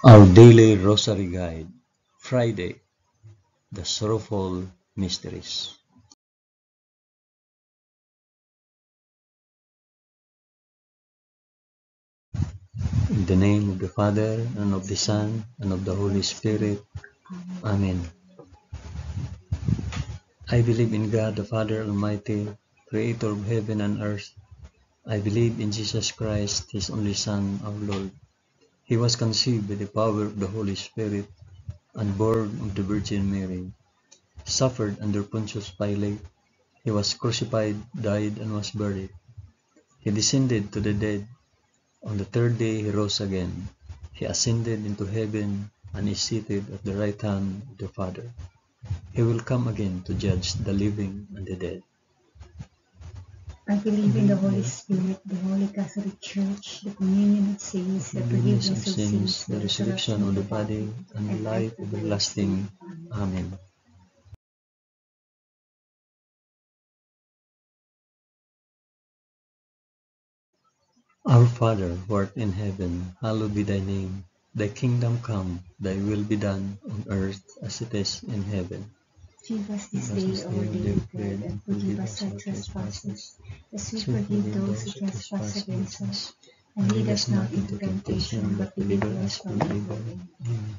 Our Daily Rosary Guide, Friday, the Sorrowful Mysteries. In the name of the Father, and of the Son, and of the Holy Spirit. Amen. I believe in God the Father Almighty, Creator of heaven and earth. I believe in Jesus Christ, His only Son, our Lord. He was conceived by the power of the Holy Spirit, and born of the Virgin Mary. Suffered under Pontius Pilate. He was crucified, died, and was buried. He descended to the dead. On the third day he rose again. He ascended into heaven and is seated at the right hand of the Father. He will come again to judge the living and the dead. I believe in the Holy Spirit, the Holy Catholic Church, the communion of saints, the forgiveness of sins, the resurrection of the body, and the life everlasting. Amen. Our Father, who art in heaven, hallowed be thy name. Thy kingdom come, thy will be done on earth as it is in heaven. Give us this day our daily bread, and forgive us our trespasses, as we forgive those who trespass against us. And lead us not into temptation, but deliver us from evil. Amen.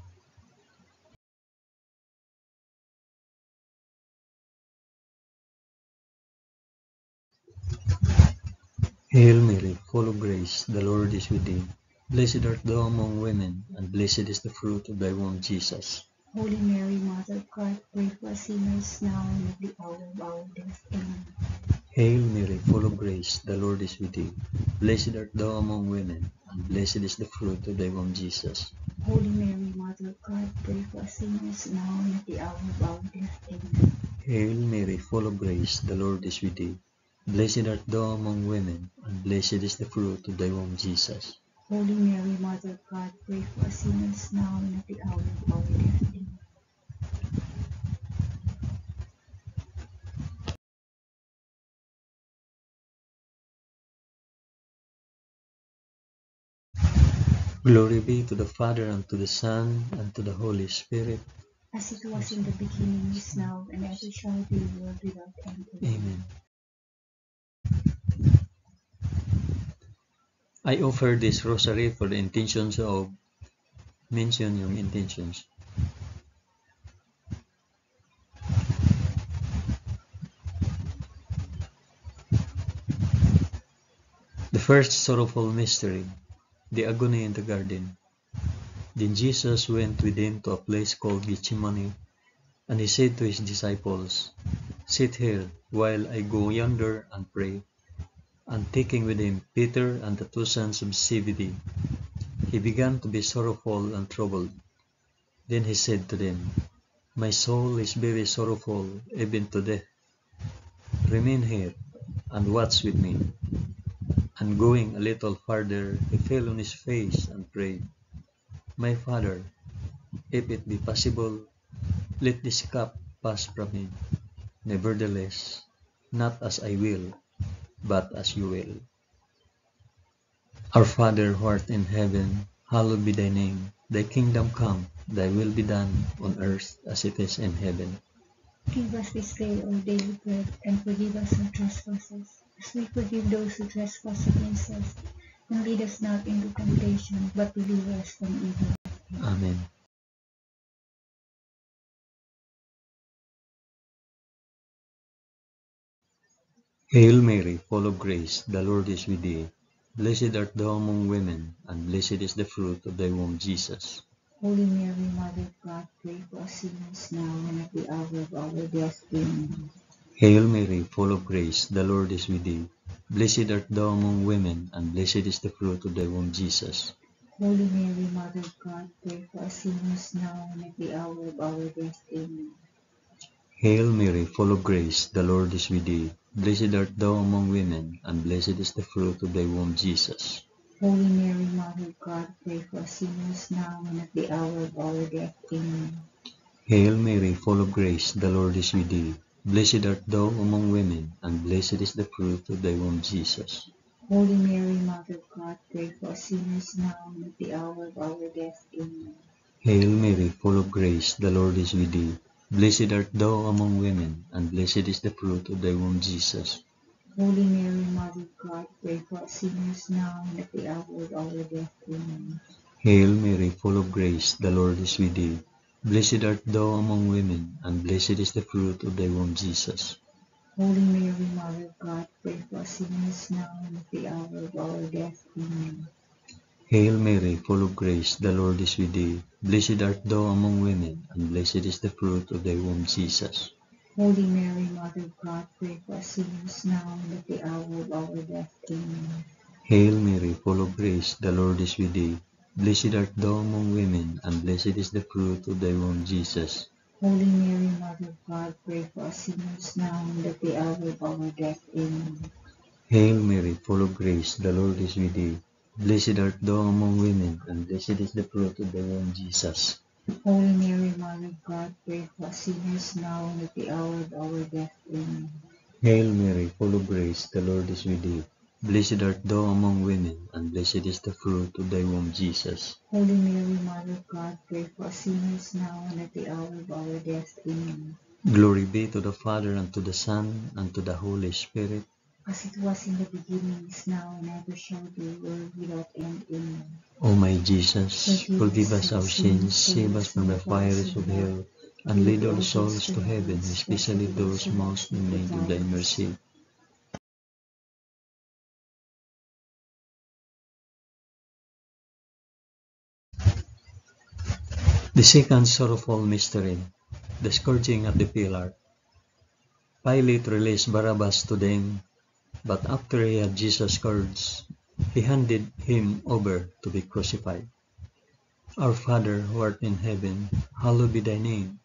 Hail Mary, full of grace, the Lord is with thee. Blessed art thou among women, and blessed is the fruit of thy womb, Jesus. Holy Mary, Mother of God, pray for us sinners now and at the hour of our death. Amen. Hail Mary, full of grace, the Lord is with thee. Blessed art thou among women, and blessed is the fruit of thy womb, Jesus. Holy Mary, Mother of God, pray for us sinners now and at the hour of our death. Amen. Hail Mary, full of grace, the Lord is with thee. Blessed art thou among women, and blessed is the fruit of thy womb, Jesus. Holy Mary, Mother of God, pray for us sinners now and at the hour of our death. Amen. Glory be to the Father, and to the Son, and to the Holy Spirit. As it was in the beginning, is now, and ever shall be, world without end. Amen. I offer this rosary for the intentions of, mention yung intentions. The first sorrowful mystery, the agony in the garden. Then Jesus went with him to a place called Gethsemane, and he said to his disciples, "Sit here while I go yonder and pray." And taking with him Peter and the two sons of Zebedee, he began to be sorrowful and troubled. Then he said to them, "My soul is very sorrowful, even to death. Remain here and watch with me." And going a little farther, he fell on his face and prayed, "My Father, if it be possible, let this cup pass from me. Nevertheless, not as I will, but as you will." Our Father, who art in heaven, hallowed be thy name. Thy kingdom come, thy will be done on earth as it is in heaven. Give us this day our daily bread, and forgive us our trespasses, as we forgive those who trespass against us. And lead us not into temptation, but deliver us from evil. Amen. Hail Mary, full of grace, the Lord is with thee. Blessed art thou among women, and blessed is the fruit of thy womb, Jesus. Holy Mary, Mother of God, pray for us sinners now and at the hour of our death. Amen. Hail Mary, full of grace, the Lord is with thee. Blessed art thou among women, and blessed is the fruit of thy womb, Jesus. Holy Mary, Mother of God, pray for us sinners now and at the hour of our death. Amen. Hail Mary, full of grace, the Lord is with thee. Blessed art thou among women, and blessed is the fruit of thy womb, Jesus. Holy Mary, Mother of God, pray for us sinners now and at the hour of our death. Amen. Hail Mary, full of grace, the Lord is with thee. Blessed art thou among women, and blessed is the fruit of thy womb, Jesus. Holy Mary, Mother of God, pray for us sinners now and at the hour of our death. Amen. Hail Mary, full of grace, the Lord is with thee. Blessed art thou among women, and blessed is the fruit of thy womb, Jesus. Holy Mary, Mother of God, pray for us sinners now and at the hour of our death. Amen. Hail Mary, full of grace, the Lord is with thee. Blessed art thou among women, and blessed is the fruit of thy womb, Jesus. Holy Mary, Mother of God, pray for us sinners now and at the hour of our death. Amen. Hail Mary, full of grace, the Lord is with thee. Blessed art thou among women, and blessed is the fruit of thy womb, Jesus. Holy Mary, Mother of God, pray for us sinners now and at the hour of our death. Amen. Hail Mary, full of grace, the Lord is with thee. Blessed art thou among women, and blessed is the fruit of thy womb, Jesus. Holy Mary, Mother of God, pray for us sinners now and at the hour of our death. Amen. Hail Mary, full of grace, the Lord is with thee. Blessed art thou among women, and blessed is the fruit of thy womb, Jesus. Holy Mary, Mother of God, pray for us sinners now and at the hour of our death. Amen. Hail Mary, full of grace, the Lord is with thee. Blessed art thou among women, and blessed is the fruit of thy womb, Jesus. Holy Mary, Mother of God, pray for us sinners now and at the hour of our death. Amen. Glory be to the Father, and to the Son, and to the Holy Spirit. As it was in the beginning, is now, and ever shall be, world without end. Amen. O my Jesus, forgive us our sins, save us from the fires of hell, and lead all souls to heaven, especially those most in need of thy mercy. The second sorrowful mystery, the scourging at the pillar. Pilate released Barabbas to them, but after he had Jesus scourged, he handed him over to be crucified. Our Father, who art in heaven, hallowed be thy name.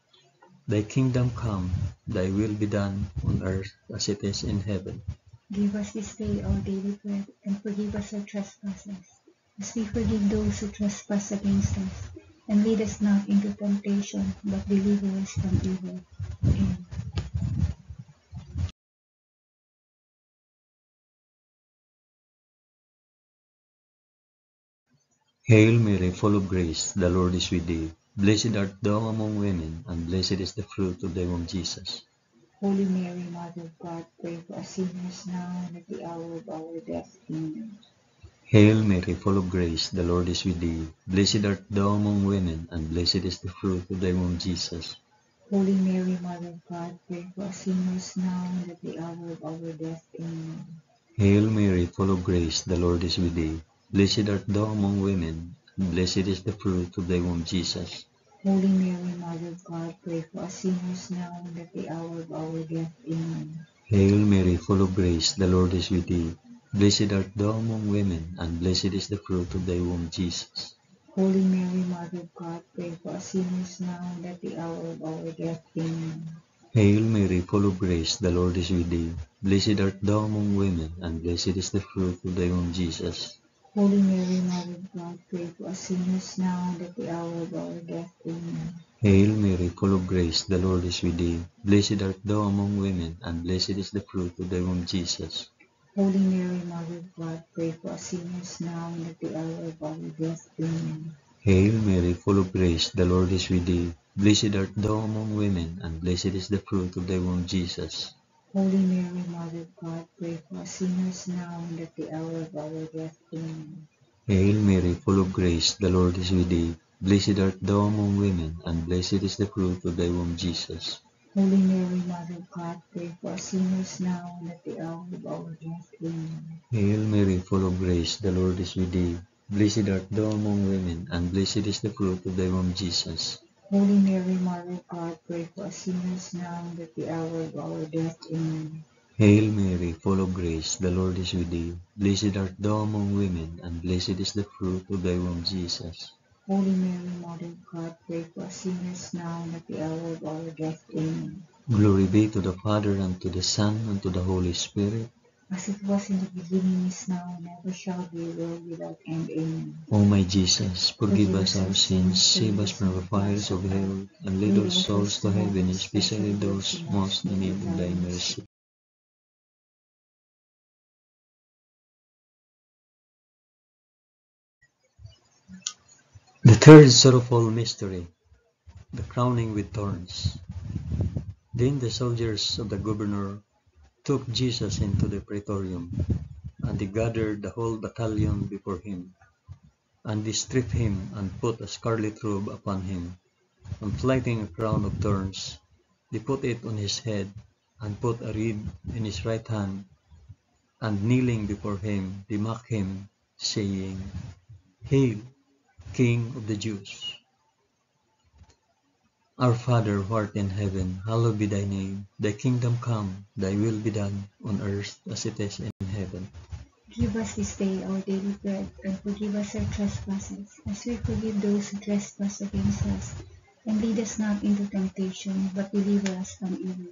Thy kingdom come, thy will be done on earth as it is in heaven. Give us this day our daily bread, and forgive us our trespasses, as we forgive those who trespass against us. And lead us not into temptation, but deliver us from evil. Amen. Hail Mary, full of grace, the Lord is with thee. Blessed art thou among women, and blessed is the fruit of thy womb, Jesus. Holy Mary, Mother of God, pray for us sinners now and at the hour of our death. Amen. Hail Mary, full of grace, the Lord is with thee. Blessed art thou among women, and blessed is the fruit of thy womb, Jesus. Holy Mary, Mother of God, pray for us sinners now and at the hour of our death. Amen. Hail Mary, full of grace, the Lord is with thee. Blessed art thou among women, and blessed is the fruit of thy womb, Jesus. Holy Mary, Mother of God, pray for us sinners now and at the hour of our death. Amen. Hail Mary, full of grace, the Lord is with thee. Blessed art thou among women, and blessed is the fruit of thy womb, Jesus. Holy Mary, Mother of God, pray for us sinners now and at the hour of our death. Amen. Hail Mary, full of grace, the Lord is with thee. Blessed art thou among women, and blessed is the fruit of thy womb, Jesus. Holy Mary, Mother of God, pray for us sinners now and at the hour of our death. Amen. Hail Mary, full of grace, the Lord is with thee. Blessed art thou among women, and blessed is the fruit of thy womb, Jesus. Holy Mary, Mother of God, pray for us sinners now and at the hour of our death. Amen. Hail Mary, full of grace, the Lord is with thee. Blessed art thou among women, and blessed is the fruit of thy womb, Jesus. Holy Mary, Mother of God, pray for us sinners now and at the hour of our death. Amen. Hail Mary, full of grace, the Lord is with thee. Blessed art thou among women, and blessed is the fruit of thy womb, Jesus. Holy Mary, Mother of God, pray for us sinners now and at the hour of our death. Amen. Hail Mary, full of grace, the Lord is with thee. Blessed art thou among women, and blessed is the fruit of thy womb, Jesus. Holy Mary, Mother of God, pray for us sinners now and at the hour of our death. Amen. Hail Mary, full of grace, the Lord is with thee. Blessed art thou among women, and blessed is the fruit of thy womb, Jesus. Holy Mary, Mother of God, pray for us sinners now and at the hour of our death. Amen. Glory be to the Father, and to the Son, and to the Holy Spirit. As it was in the beginning, is now, and ever shall be, world without end. Amen. O my Jesus, forgive us our sins, save us from the fires of hell, and lead all souls to heaven, especially those most in need of thy mercy. Third sorrowful mystery, the crowning with thorns. Then the soldiers of the governor took Jesus into the praetorium, and they gathered the whole battalion before him. And they stripped him and put a scarlet robe upon him, and lighting a crown of thorns, they put it on his head, and put a reed in his right hand, and kneeling before him, they mocked him, saying, Hail, King of the Jews! Our Father who art in heaven, hallowed be thy name. Thy kingdom come, thy will be done, on earth as it is in heaven. Give us this day our daily bread, and forgive us our trespasses, as we forgive those who trespass against us. And lead us not into temptation, but deliver us from evil.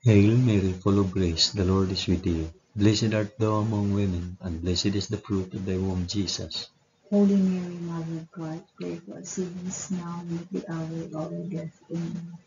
Hail Mary, full of grace, the Lord is with thee. Blessed art thou among women, and blessed is the fruit of thy womb, Jesus. Holy Mary, Mother of God, pray for us sinners now and at the hour of our death. Amen.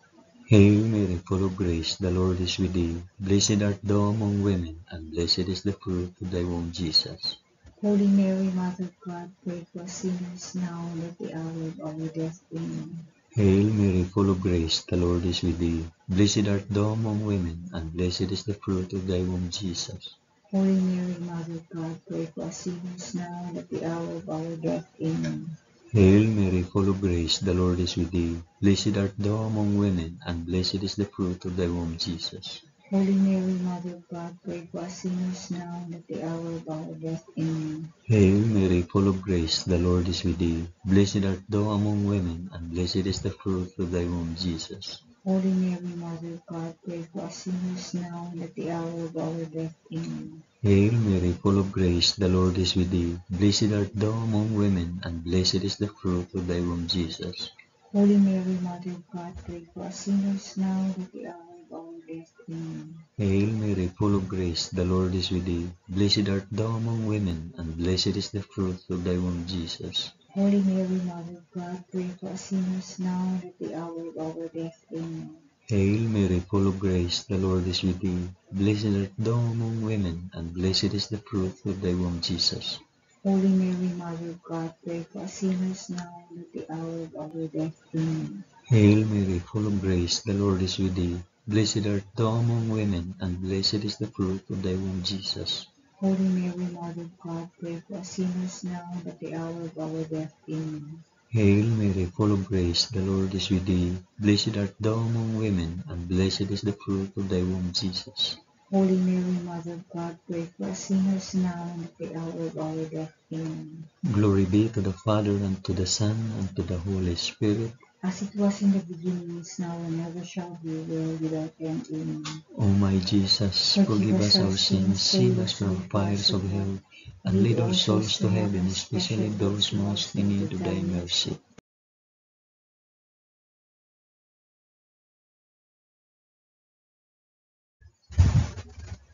Hail Mary, full of grace, the Lord is with thee. Blessed art thou among women, and blessed is the fruit of thy womb, Jesus. Holy Mary, Mother of God, pray for us sinners now and at the hour of our death. Amen. Hail Mary, full of grace, the Lord is with thee. Blessed art thou among women, and blessed is the fruit of thy womb, Jesus. Holy Mary, Mother of God, pray for us sinners now and at the hour of our death. Amen. Hail Mary, full of grace, the Lord is with thee. Blessed art thou among women, and blessed is the fruit of thy womb, Jesus. Holy Mary, Mother of God, pray for us sinners now and at the hour of our death. Amen. Hail Mary, full of grace, the Lord is with thee. Blessed art thou among women, and blessed is the fruit of thy womb, Jesus. Holy Mary, Mother of God, pray for us sinners now and at the hour of our death. Amen. Hail Mary, full of grace, the Lord is with thee. Blessed art thou among women, and blessed is the fruit of thy womb, Jesus. Holy Mary, Mother of God, pray for us sinners now and at the hour of our death. Amen. Hail Mary, full of grace, the Lord is with thee. Blessed art thou among women, and blessed is the fruit of thy womb, Jesus. Holy Mary, Mother of God, pray for us sinners now and at the hour of our death. Amen. Hail Mary, full of grace, the Lord is with thee. Blessed art thou among women, and blessed is the fruit of thy womb, Jesus. Holy Mary, Mother of God, pray for us sinners now and at the hour of our death. Amen. Hail Mary, full of grace, the Lord is with thee. Blessed art thou among women, and blessed is the fruit of thy womb, Jesus. Holy Mary, Mother of God, pray for us sinners now and at the hour of our death. Amen. Hail Mary, full of grace, the Lord is with thee. Blessed art thou among women, and blessed is the fruit of thy womb, Jesus. Holy Mary, Mother of God, pray for us sinners now and at the hour of our death. Amen. Glory be to the Father, and to the Son, and to the Holy Spirit. As it was in the beginning, is now, and ever shall be, world without end. Amen. O my Jesus, forgive us our sins, save us from the fires of hell, and lead all souls to heaven, especially those most in need of thy mercy.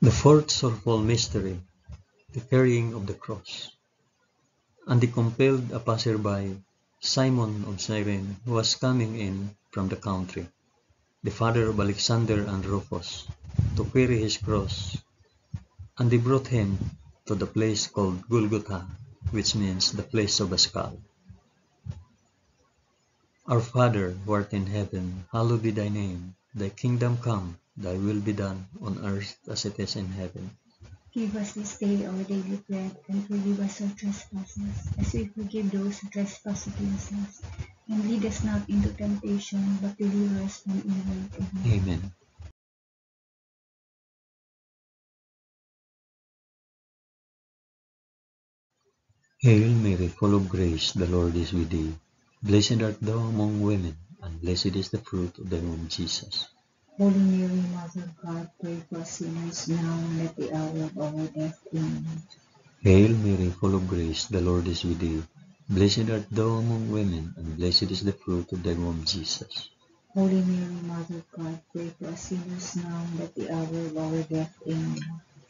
The fourth sorrowful mystery, the carrying of the cross. And they compelled a passerby, Simon of Cyrene, who was coming in from the country, the father of Alexander and Rufus, to carry his cross. And they brought him to the place called Golgotha, which means the place of a skull. Our Father, who art in heaven, hallowed be thy name. Thy kingdom come, thy will be done, on earth as it is in heaven. Give us this day our daily bread, and forgive us our trespasses, as we forgive those who trespass against us. And lead us not into temptation, but deliver us from evil. Amen. Amen. Hail Mary, full of grace, the Lord is with thee. Blessed art thou among women, and blessed is the fruit of thy womb, Jesus. Holy Mary, Mother of God, pray for us sinners now and at the hour of our death. Amen. Hail Mary, full of grace, the Lord is with thee. Blessed art thou among women, and blessed is the fruit of thy womb, Jesus. Holy Mary, Mother of God, pray for us sinners now and at the hour of our death. Amen.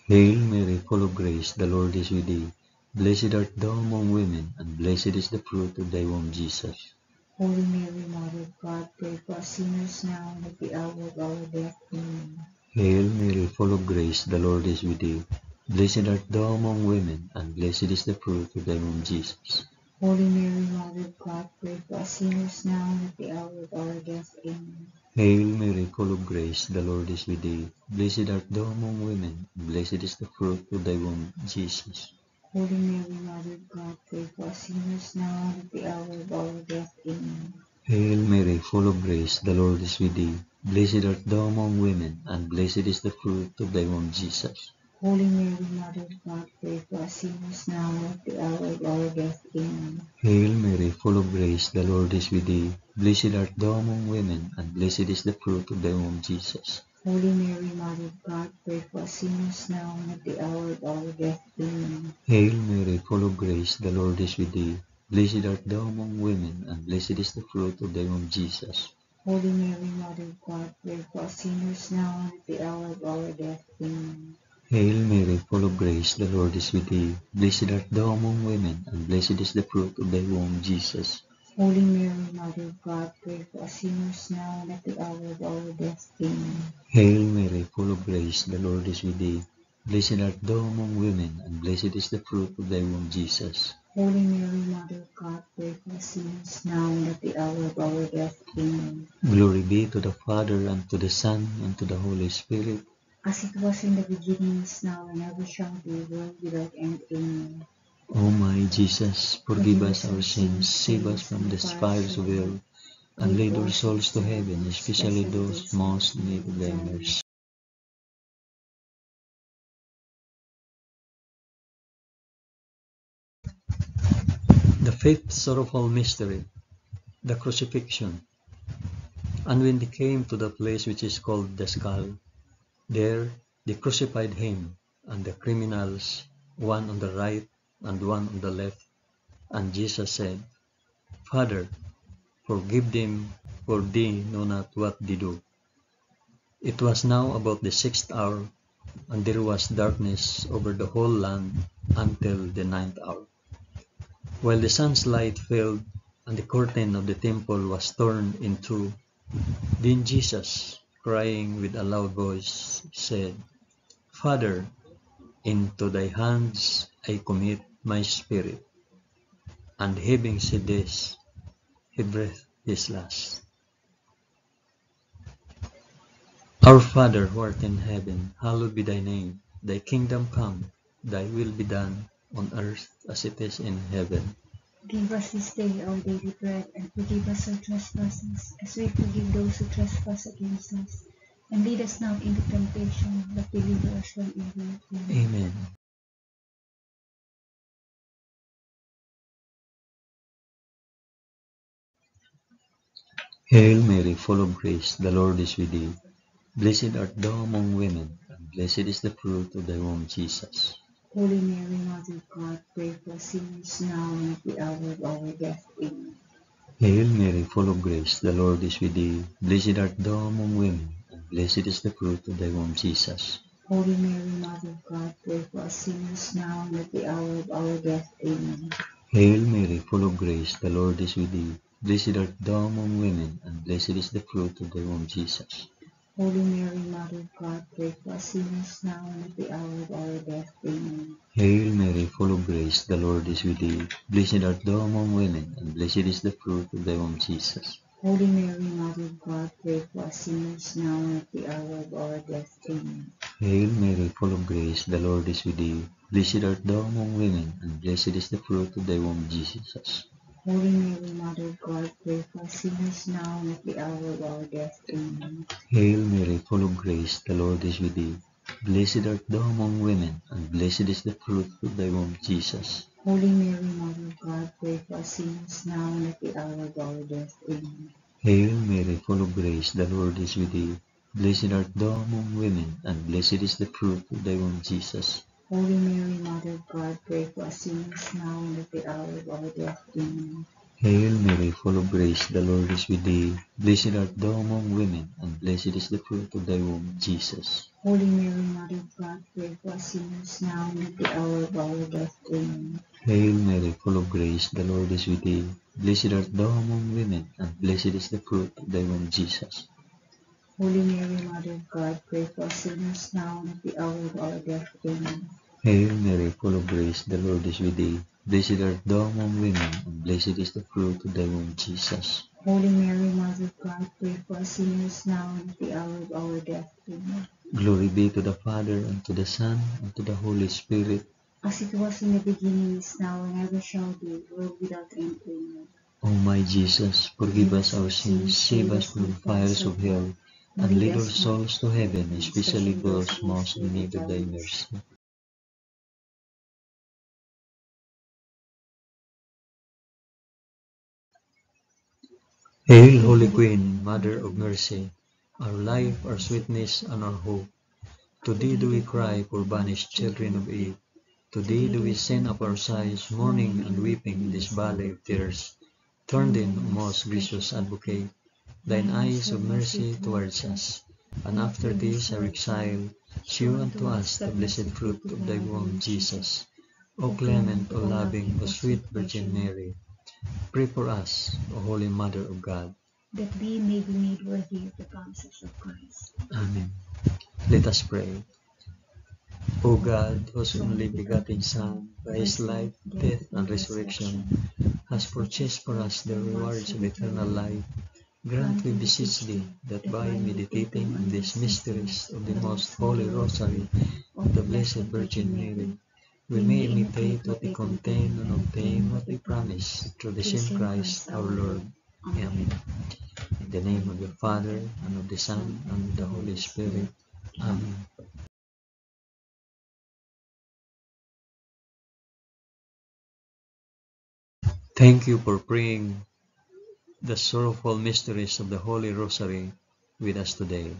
Hail Mary, full of grace, the Lord is with thee. Blessed art thou among women, and blessed is the fruit of thy womb, Jesus. Holy Mary, Mother of God, pray for us sinners now and at the hour of our death. Amen. Hail Mary, full of grace, the Lord is with thee. Blessed art thou among women, and blessed is the fruit of thy womb, Jesus. Holy Mary, Mother of God, pray for us sinners now and at the hour of our death. Amen. Hail Mary, full of grace, the Lord is with thee. Blessed art thou among women, and blessed is the fruit of thy womb, Jesus. Holy Mary, Mother of God, pray for us sinners now and at the hour of our death. Amen. Hail Mary, full of grace, the Lord is with thee. Blessed art thou among women, and blessed is the fruit of thy womb, Jesus. Holy Mary, Mother of God, pray for us sinners now and at the hour of our death. Amen. Hail Mary, full of grace, the Lord is with thee. Blessed art thou among women, and blessed is the fruit of thy womb, Jesus. Holy Mary, Mother of God, pray for us sinners now and at the hour of our death. Amen. Hail Mary, full of grace, the Lord is with thee. Blessed art thou among women, and blessed is the fruit of thy womb, Jesus. Holy Mary, Mother of God, pray for us sinners now and at the hour of our death. Amen. Hail Mary, full of grace, the Lord is with thee. Blessed art thou among women, and blessed is the fruit of thy womb, Jesus. Holy Mary, Mother of God, pray for us sinners now and at the hour of our death. Amen. Hail Mary, full of grace, the Lord is with thee. Blessed art thou among women, and blessed is the fruit of thy womb, Jesus. Holy Mary, Mother of God, pray for us sinners now and at the hour of our death. Amen. Glory be to the Father, and to the Son, and to the Holy Spirit. As it was in the beginning, is now, and ever shall be, world without end. Amen. O my Jesus, forgive us our sins, save us from the fires of hell, and lead our souls to heaven, especially those most in need of thy mercy. The fifth sorrowful mystery, the crucifixion. And when they came to the place which is called the Skull, there they crucified him and the criminals, one on the right and one on the left. And Jesus said, Father, forgive them, for they know not what they do. It was now about the 6th hour, and there was darkness over the whole land until the 9th hour. While the sun's light failed, and the curtain of the temple was torn in two, then Jesus, crying with a loud voice, said, Father, into thy hands I commit my spirit. And having said this, he breathed his last. Our Father who art in heaven, hallowed be thy name. Thy kingdom come, thy will be done, on earth as it is in heaven. Give us this day our daily bread, and forgive us our trespasses, as we forgive those who trespass against us. And lead us not into temptation, but deliver us from evil. Amen. Amen. Hail Mary, full of grace, the Lord is with thee. Blessed art thou among women, and blessed is the fruit of thy womb, Jesus. Holy Mary, Mother of God, pray for us sinners now and at the hour of our death. Amen. Hail Mary, full of grace, the Lord is with thee. Blessed art thou among women, and blessed is the fruit of thy womb, Jesus. Holy Mary, Mother of God, pray for us sinners now and at the hour of our death. Amen. Hail Mary, full of grace, the Lord is with thee. Blessed art thou among women, and blessed is the fruit of thy womb, Jesus. Holy Mary, Mother of God, pray for us sinners now and at the hour of our death. Amen. Hail Mary, full of grace, the Lord is with thee. Blessed art thou among women, and blessed is the fruit of thy womb, Jesus. Holy Mary, Mother of God, pray for us sinners now and at the hour of our death. Amen. Hail Mary, full of grace, the Lord is with thee. Blessed art thou among women, and blessed is the fruit of thy womb, Jesus. Holy Mary, Mother of God, pray for us sinners now and at the hour of our death. Amen. Hail Mary, full of grace, the Lord is with thee. Blessed art thou among women, and blessed is the fruit of thy womb, Jesus. Holy Mary, Mother of God, pray for us sinners now and at the hour of our death. Amen. Hail Mary, full of grace, the Lord is with thee. Blessed art thou among women, and blessed is the fruit of thy womb, Jesus. Holy Mary, Mother of God, pray for us sinners now and at the hour of our death. Amen. Hail Mary, full of grace, the Lord is with thee. Blessed art thou among women, and blessed is the fruit of thy womb, Jesus. Holy Mary, Mother of God, pray for us sinners now and at the hour of our death. Amen. Hail Mary, full of grace, the Lord is with thee. Blessed art thou among women, and blessed is the fruit of thy womb, Jesus. Holy Mary, Mother of God, pray for us sinners now and at the hour of our death. Amen. Hail Mary, full of grace, the Lord is with thee. Blessed art thou among women, and blessed is the fruit of thy womb, Jesus. Holy Mary, Mother of God, pray for us sinners now and at the hour of our death. Amen. Glory be to the Father, and to the Son, and to the Holy Spirit. As it was in the beginning, is now, and ever shall be, world without end. Amen. O my Jesus, forgive us our sins, save us from the fires of hell, and lead our souls to heaven, especially those most in need of thy mercy. Hail, Holy Queen, Mother of Mercy, our life, our sweetness, and our hope. To thee do we cry, poor banished children of Eve. To thee do we send up our sighs, mourning and weeping in this valley of tears. Turn then, O most gracious Advocate, thine eyes of mercy towards us, and after this our exile, shew unto us the blessed fruit of thy womb, Jesus. O clement, O loving, O sweet Virgin Mary, pray for us, O Holy Mother of God, that we may be made worthy of the promises of Christ. Amen. Let us pray. O God, whose only begotten Son, by his life, death, and resurrection, has purchased for us the rewards of eternal life, grant, we beseech thee, that by meditating on these mysteries of the most holy Rosary of the Blessed Virgin Mary, we may imitate what they contain and obtain what they promise, through the same Christ our Lord. Amen. In the name of the Father, and of the Son, and of the Holy Spirit. Amen. Thank you for praying the sorrowful mysteries of the Holy Rosary with us today.